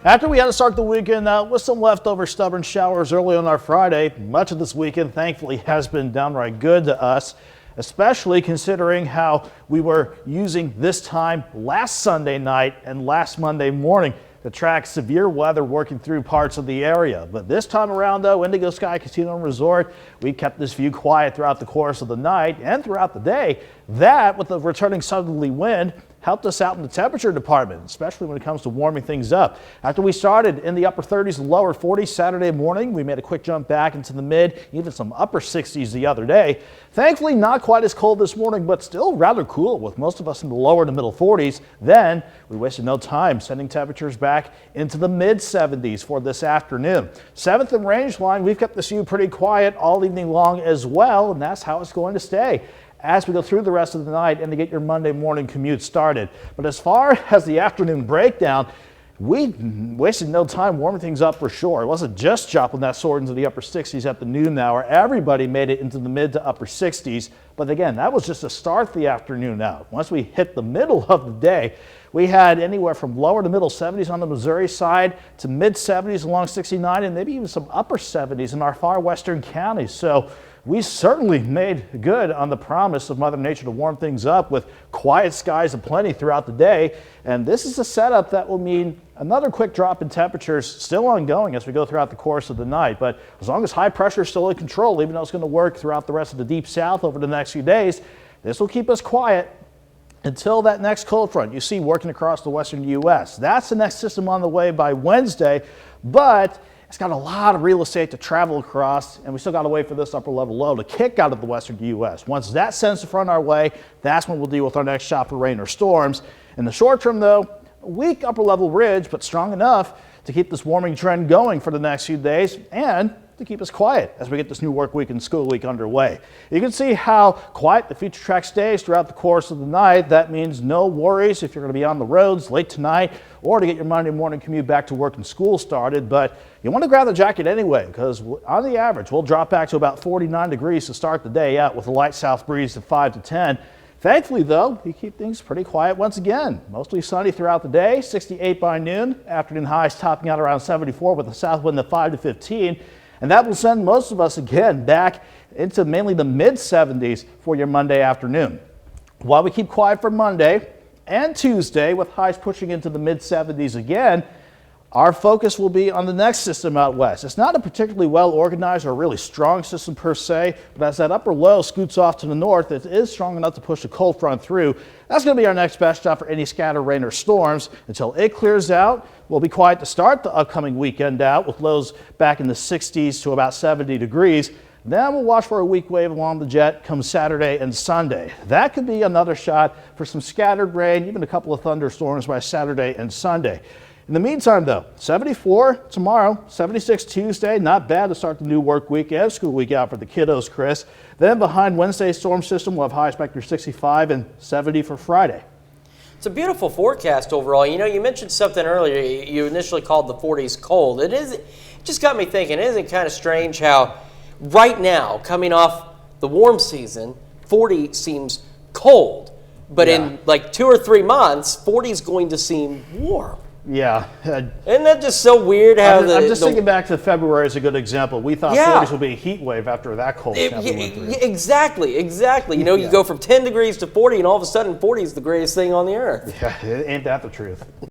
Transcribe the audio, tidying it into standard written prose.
After we had to start the weekend out with some leftover stubborn showers early on our Friday, much of this weekend thankfully has been downright good to us, especially considering how we were using this time last Sunday night and last Monday morning to track severe weather working through parts of the area. But this time around, though, Indigo Sky Casino and Resort, we kept this view quiet throughout the course of the night and throughout the day. That, with the returning southerly wind, helped us out in the temperature department, especially when it comes to warming things up. After we started in the upper 30s and lower 40s Saturday morning, we made a quick jump back into the mid, even some upper 60s the other day. Thankfully, not quite as cold this morning, but still rather cool with most of us in the lower to middle 40s. Then we wasted no time sending temperatures back into the mid 70s for this afternoon. 7th and range line, we've kept this view pretty quiet all evening long as well, and that's how it's going to stay as we go through the rest of the night and to get your Monday morning commute started. But as far as the afternoon breakdown, we wasted no time warming things up for sure. It wasn't just Joplin that soared into the upper 60s at the noon hour. Everybody made it into the mid to upper 60s. But again, that was just to start the afternoon out. Once we hit the middle of the day, we had anywhere from lower to middle 70s on the Missouri side to mid 70s along 69 and maybe even some upper 70s in our far western counties. So we certainly made good on the promise of Mother Nature to warm things up with quiet skies aplenty throughout the day. And this is a setup that will mean another quick drop in temperatures still ongoing as we go throughout the course of the night. But as long as high pressure is still in control, even though it's going to work throughout the rest of the deep south over the next few days, this will keep us quiet until that next cold front you see working across the western U.S. That's the next system on the way by Wednesday, but it's got a lot of real estate to travel across, and we still got to wait for this upper level low to kick out of the western U.S. Once that sends the front our way, that's when we'll deal with our next shot for rain or storms. In the short term, though, a weak upper level ridge, but strong enough to keep this warming trend going for the next few days and to keep us quiet as we get this new work week and school week underway. You can see how quiet the feature track stays throughout the course of the night. That means no worries if you're going to be on the roads late tonight or to get your Monday morning commute back to work and school started. But you want to grab the jacket anyway, because on the average, we'll drop back to about 49 degrees to start the day out with a light south breeze at 5 to 10. Thankfully, though, we keep things pretty quiet once again. Mostly sunny throughout the day, 68 by noon. Afternoon highs topping out around 74 with a south wind of 5 to 15. And that will send most of us again back into mainly the mid 70s for your Monday afternoon. While we keep quiet for Monday and Tuesday with highs pushing into the mid 70s again, our focus will be on the next system out west. It's not a particularly well organized or really strong system per se, but as that upper low scoots off to the north, it is strong enough to push a cold front through. That's going to be our next best shot for any scattered rain or storms. Until it clears out, we'll be quiet to start the upcoming weekend out with lows back in the 60s to about 70 degrees. Then we'll watch for a weak wave along the jet come Saturday and Sunday. That could be another shot for some scattered rain, even a couple of thunderstorms by Saturday and Sunday. In the meantime, though, 74 tomorrow, 76 Tuesday, not bad to start the new work week and school week out for the kiddos, Chris. Then behind Wednesday's storm system, we'll have highs back to 65 and 70 for Friday. It's a beautiful forecast overall. You know, you mentioned something earlier. You initially called the 40s cold. It just got me thinking, isn't it kind of strange how right now, coming off the warm season, 40 seems cold. But in like 2 or 3 months, 40 is going to seem warm. Yeah. Isn't that just so weird how I'm just thinking back to February as a good example. We thought 40s would be a heat wave after that cold snap we went through. Exactly. You know, you go from 10 degrees to 40 and all of a sudden 40 is the greatest thing on the earth. Yeah, ain't that the truth?